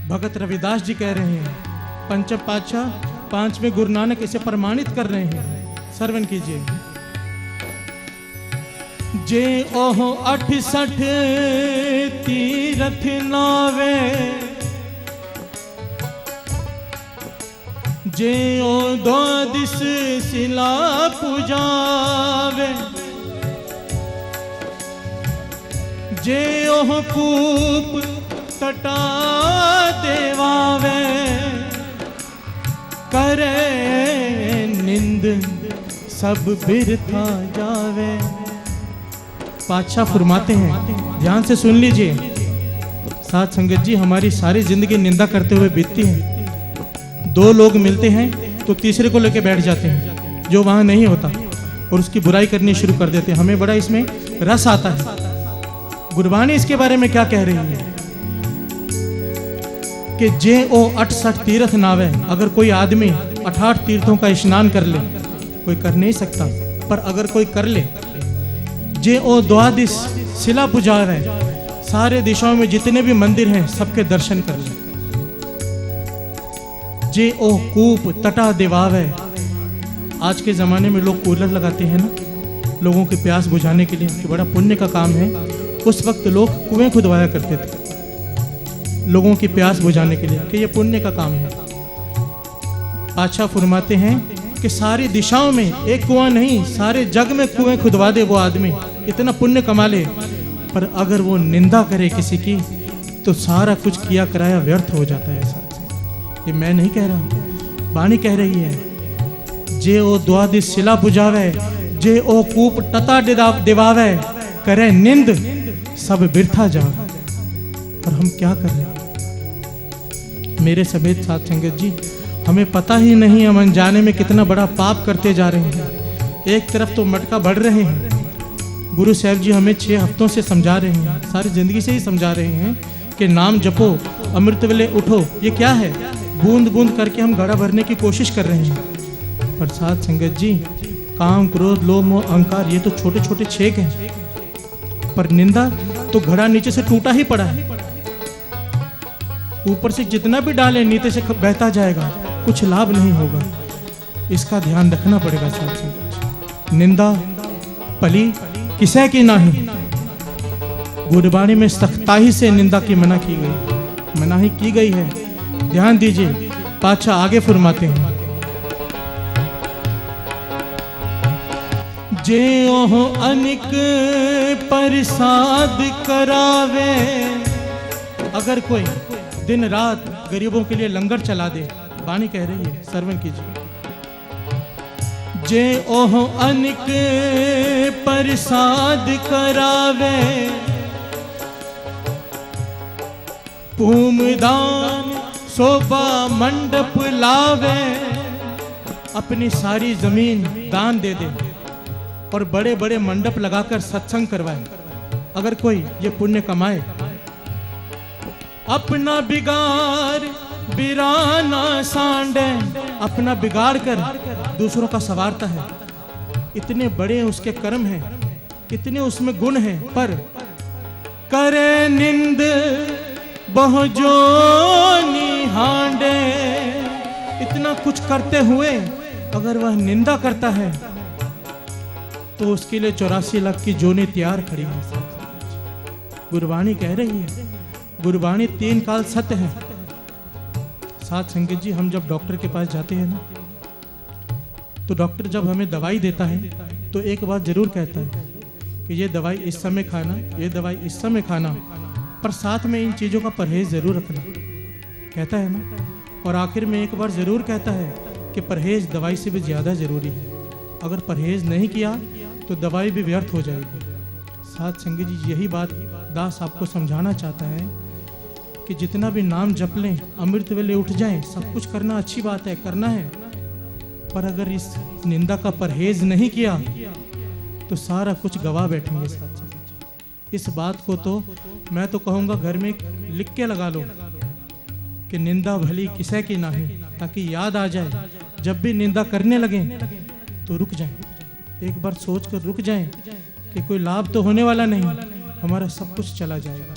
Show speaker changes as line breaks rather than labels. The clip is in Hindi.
भगत रविदास जी कह रहे हैं, पंचम पातशाह पांचवें गुरु नानक इसे प्रमाणित कर रहे हैं। श्रवण कीजिए। जे ओह 68 तीरथ नावे, जे ओ 22 शिला पूजावे, जे ओह कूप तटा देवावे, करे निंद सब बिरथा जावे। पातशाह फरमाते हैं, ध्यान से सुन लीजिए साथ संगत जी, हमारी सारी जिंदगी निंदा करते हुए बीतती है। दो लोग मिलते हैं तो तीसरे को लेके बैठ जाते हैं जो वहां नहीं होता और उसकी बुराई करनी शुरू कर देते हैं। हमें बड़ा इसमें रस आता है। गुरबाणी इसके बारे में क्या कह रही है कि जे ओ 68 तीर्थ नावे, अगर कोई आदमी 68 तीर्थों का स्नान कर ले, कोई कर नहीं सकता पर अगर कोई कर ले, जे ओ 22 शिला पुजावे, सारे दिशाओं में जितने भी मंदिर हैं सबके दर्शन कर ले, जे ओ कूप तटा दिवावे। आज के ज़माने में लोग कूलर लगाते हैं ना लोगों की प्यास बुझाने के लिए, कि बड़ा पुण्य का काम है। उस वक्त लोग कुएं खुदवाया करते थे लोगों की प्यास बुझाने के लिए, कि ये पुण्य का काम है। पातशाह फरमाते हैं कि सारी दिशाओं में एक कुआं नहीं, सारे जग में कुएं खुदवा दे वो आदमी, इतना पुण्य कमा ले, पर अगर वो निंदा करे किसी की तो सारा कुछ किया कराया व्यर्थ हो जाता है। ये मैं नहीं कह रहा, वाणी कह रही है। जे ओ 22 शिला पुजावे, जे ओ कूप तटा दिवावे, करे निंद सब बिरथा जावे। और हम क्या कर रहे हैं मेरे समेत साथ संगत जी, हमें पता ही नहीं हम अनजाने में कितना बड़ा पाप करते जा रहे हैं। एक तरफ तो मटका बढ़ रहे हैं, गुरु साहब जी हमें 6 हफ्तों से समझा रहे हैं, सारी जिंदगी से ही समझा रहे हैं कि नाम जपो, अमृत वेले उठो। ये क्या है? बूंद बूंद करके हम घड़ा भरने की कोशिश कर रहे हैं। पर साथ संगत जी, काम क्रोध लोभ मोह अहंकार ये तो छोटे छोटे छेक हैं, पर निंदा तो घड़ा नीचे से टूटा ही पड़ा है। ऊपर से जितना भी डाले नीचे से बहता जाएगा, कुछ लाभ नहीं होगा। इसका ध्यान रखना पड़ेगा साथ संगत। निंदा पली किसे की नहीं, गुरबाणी में सख्ताई से निंदा की मनाही की गई है। ध्यान दीजिए, पातशाह आगे फरमाते हैं, जे ओह अनिक प्रसाद करावे। अगर कोई दिन रात गरीबों के लिए लंगर चला दे, वाणी कह रही है, श्रवण कीजिए। जे ओह अनिक प्रसाद करावे, पूमदान शोभा मंडप लावे। अपनी सारी जमीन दान दे दे और बड़े बड़े मंडप लगाकर सत्संग करवाए, अगर कोई ये पुण्य कमाए। अपना बिगाड़ बिराना सांडे, अपना बिगाड़ कर दूसरों का संवारता है। इतने बड़े उसके कर्म हैं, इतने उसमें गुण हैं, पर करे निंद बहु जो निहांडे। इतना कुछ करते हुए अगर वह निंदा करता है तो उसके लिए 84 लाख की जोनी तैयार खड़ी है। गुरबाणी कह रही है, गुरबाणी 3 काल सत्य है। साथ संगत जी, हम जब डॉक्टर के पास जाते हैं ना, तो डॉक्टर जब हमें दवाई देता है तो एक बात जरूर कहता है कि ये दवाई इस समय खाना, ये दवाई इस समय खाना, पर साथ में इन चीज़ों का परहेज जरूर रखना, कहता है ना। और आखिर में एक बार जरूर कहता है कि परहेज दवाई से भी ज़्यादा ज़रूरी है। अगर परहेज नहीं किया तो दवाई भी व्यर्थ हो जाएगी। साथ संगत जी, यही बात दास आपको समझाना चाहता है कि जितना भी नाम जप लें, अमृत वेले उठ जाएं, सब कुछ करना अच्छी बात है, करना है, पर अगर इस निंदा का परहेज नहीं किया तो सारा कुछ गवा बैठेंगे। साथ इस बात को तो मैं तो कहूँगा घर में लिख के लगा लो कि निंदा भली किसे की नहीं, ताकि याद आ जाए जब भी निंदा करने लगें तो रुक जाएं, एक बार सोच कर रुक जाएं कि कोई लाभ तो होने वाला नहीं, हमारा सब कुछ चला जाएगा।